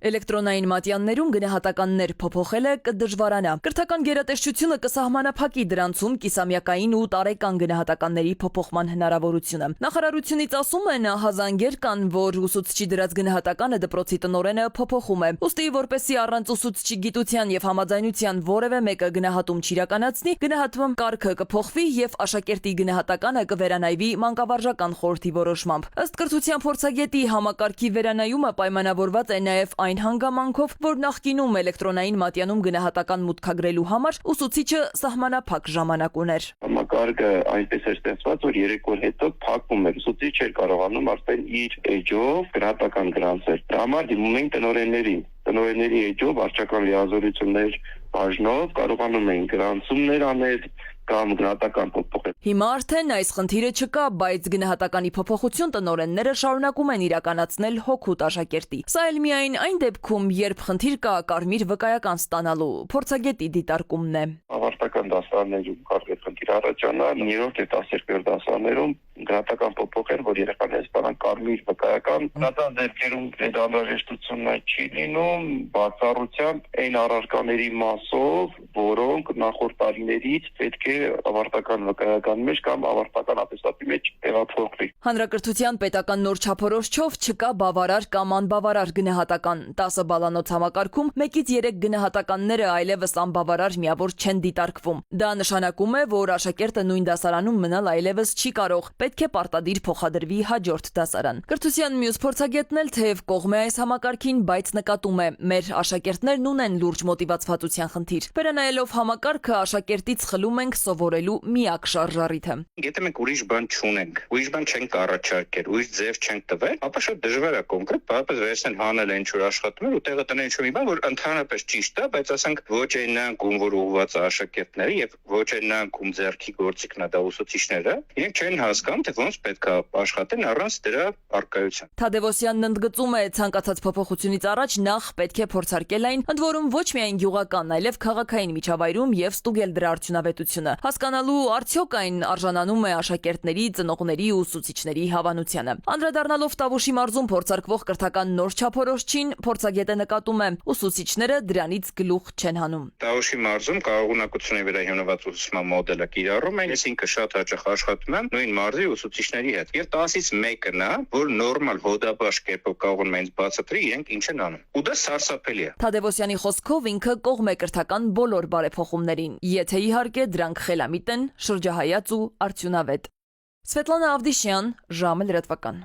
Էլեկտրոնային մատյաններում գնահատականներ փոփոխելը կդժվարանա։ Կրթական գերատեսչությունը կսահմանափակի դրանցում կիսամյակային ու տարեկան գնահատականների փոփոխման հնարավորությունը։ Նախարարությունից ասում են, հազանգեր կան, որ ուսուցչի դրած գնահատականը դպրոցի տնօրենը փոփոխում է։ Ուստի որպեսզի առանց ուսուցչի գիտության եւ համաձայնության որևէ մեկը գնահատում չիրականացնի, գնահատման կարգը կփոխվի եւ աշակերտի գնահատականը կվերանայվի մանկավարժական խորհրդի որոշմամբ։ Ըստ կրթության փորձագետի, համակարգի վերանայումը պայմանավորված է նաեւ այն հանգամանքով, որ նախկինում էլեկտրոնային մատյանում գնահատական մուտքագրելու համար ուսուցիչը սահմանափակ ժամանակ ուներ։ Համակարգը այնպես էր ստեղծված, որ 3 օր հետո փակվում էր, ուսուցիչ չէր կարողանում արդեն իր էջով գնահատական գրանցել։ Դրա համար դիմում էին տնօրենների էջով վարչական լիազորություններ բաժնով կարողանում էին գրանցումներ անել կամ գնահատական փոփոխել։ Հիմա արդեն այս խնդիրը չկա, բայց գնահատականի փոփոխություն տնօրենները շարունակում են իրականացնել հօգուտ աշակերտի։ Սա էլ միայն այն դեպքում, երբ խնդիր կա կարմիր վկայական ստանալու, փորձագետի դիտարկումն է։ Ավարտական դասարաններում կարող է խնդիր առաջանալ, 9-րդ եւ 12-րդ դասարաններում գնահատական փոփոխել, որ երեխաները ստանան կարմիր վկայական։ Բնական դեպքերում այդ անհրաժեշտությունը չի լինում, բացառությամբ այն առարկաների մասով, որոնք նախորդ տարիներից պետք է ավարտական վկայական մեջ կամ ավարտական ատեստատի մեջ տեղափոխվի։ Հանրակրթության պետական նոր չափորոշչով չկա բավարար կամ անբավարար գնահատական։ 10 բալանոց համակարգում 1-ից 3 գնահատականները այլևս անբավարար միավոր չեն դիտարկվում։ Դա նշանակում է, որ աշակերտը նույն դասարանում մնալ այլևս չի կարող, պետք է պարտադիր փոխադրվի հաջորդ դասարան։ Կրթության մյուս փորձագետն էլ թեև կողմ է այս համակարգին, բայց նկատում է, մեր աշակերտներն ունեն լուրջ մոտիվացվածության խնդիր։ Վերանայելով համակարգը, աշակերտից խլում ենք սովորելու միակ շարժառիթը։ Եթե մենք ուրիշ բան չունենք, ուրիշ բան չենք առաջարկել, ուրիշ ձև չենք տվել, ապա շատ դժվար է կոնկրետ բառը վերցնել հանել ինչ որ աշխատում էր ու տեղը տնել ինչ որ մի բան, որ ընդհանրապես ճիշտ է, բայց ասենք ոչ այնանք ում որ ուղղված է աշակերտները եւ ոչ այնանք ում ձեռքի գործիքն է դա ուսուցիչները, իրենք չեն հասկանում, թե ոնց պետք է աշխատեն առանց դրա արկայության։ Թադևոսյանն ընդգծում է, ցանկացած փոփոխությունից առաջ նախ պետք է փորձարկել այն, ընդ որում ոչ միայն գյուղական, այլև քաղաքային միջավայրում եւ ստուգել դրա արդյունավետությունը, հասկանալու արդյոք այն արժանանում է աշակերտների, ծնողների ու ուսուցիչների հավանությանը։ Անդրադառնալով Տավուշի մարզում փորձարկվող կրթական նոր չափորոշչին, փորձագետը նկատում է, ուսուցիչները դրանից գլուխ չեն հանում։ Տավուշի մարզում կարողունակությունների վրա հիմնված ուսուցման մոդելը կիրառում են, ես ինքը շատ հաճախ աշխատում եմ նույն մարզի ուսուցիչների հետ։ Եվ 10-ից մեկն է, որ նորմալ հոդաբաշխ կերպով կարողանում են բացատրի իրենք ինչ են անում։ Ու դա սարսափելի է։ Թադևոսյանի խոսքով ինքը կողմ է կրթական բոլոր բարեփոխումներին, եթե իհարկե դրանք խելամիտ են, շրջահայաց ու արդյունավետ։ Սվետլանա Ավդիշյան, ժամը լրատվական։